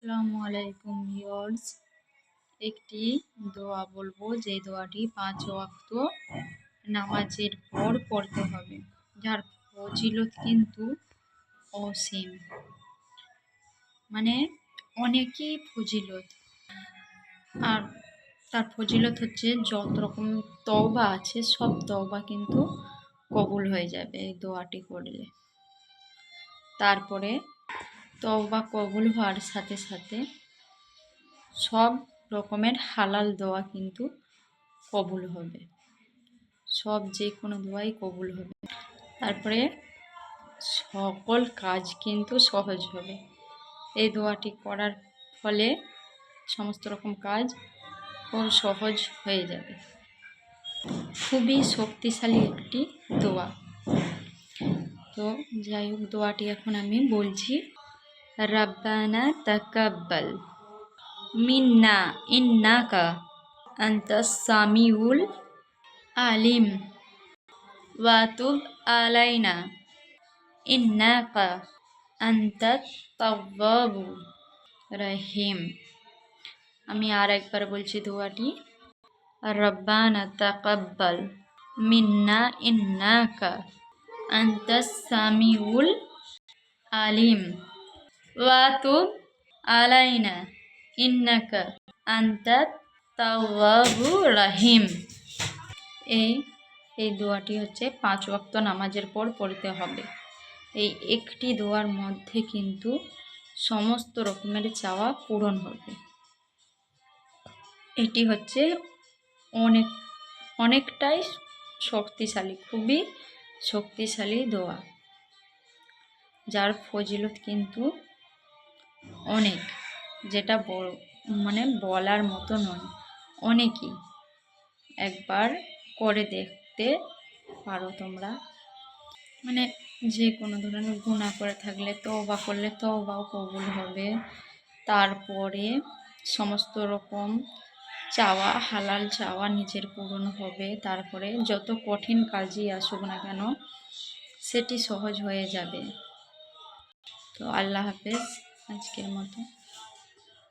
আসসালামু আলাইকুম ভিউয়ার্স। একটি দোয়া বলবো, যে দোয়াটি 5 ওয়াক্ত নামাজের পর পড়তে হবে, যার ফজিলত কিন্তু অসীম, মানে অনেকই ফজিলত। আর তার ফজিলত হচ্ছে যত রকম তওবা আছে সব তওবা কিন্তু কবুল হয়ে যাবে এই দোয়াটি করলে। তারপরে তওবা কবুল হওয়ার সাথে সাথে সব রকমের হালাল দোয়া কিন্তু কবুল হবে, সব যে কোনো দোয়াই কবুল হবে। তারপরে সকল কাজ কিন্তু সহজ হবে এই দোয়াটি করার ফলে। সমস্ত রকম কাজ খুব সহজ হয়ে যাবে। খুবই শক্তিশালী একটি দোয়া। তো যাই হোক, দোয়াটি এখন আমি বলছি। রাব্বানা তাকাব্বাল মিন্না ইন্নাকা আনতাস সামিউল আলিম ওয়া তুব আলাইনা ইন্নাকা আনতাত তাওয়াবুর রহিম। আমি আর একবার বলছি দোয়াটি। রব্বানা তাকাব্বাল মিন্না ইন্নাকা আনতাস সামিউল আলিম ওয়া তুব আলাইনা ইন্নাকা আনতাত তাওয়াবুর রহিম। এই দোয়াটি হচ্ছে 5 ওয়াক্ত নামাজের পর পড়তে হবে। এই একটি দোয়ার মধ্যে কিন্তু সমস্ত রকমের চাওয়া পূরণ হবে। এটি হচ্ছে অনেকটাই শক্তিশালী, খুবই শক্তিশালী দোয়া, যার ফজিলত কিন্তু অনেক, যেটা মানে বলার মতো নয়। অনেকই একবার করে দেখতে পারো তোমরা। মানে যে কোনো ধরনের গুনাহ করে থাকলে তওবা করলে তওবাও কবুল হবে। তারপরে সমস্ত রকম চাওয়া, হালাল চাওয়া নিজের পূরণ হবে। তারপরে যত কঠিন কাজই আসুক না কেন সেটি সহজ হয়ে যাবে। তো আল্লাহ হাফেজ আজকের মতো।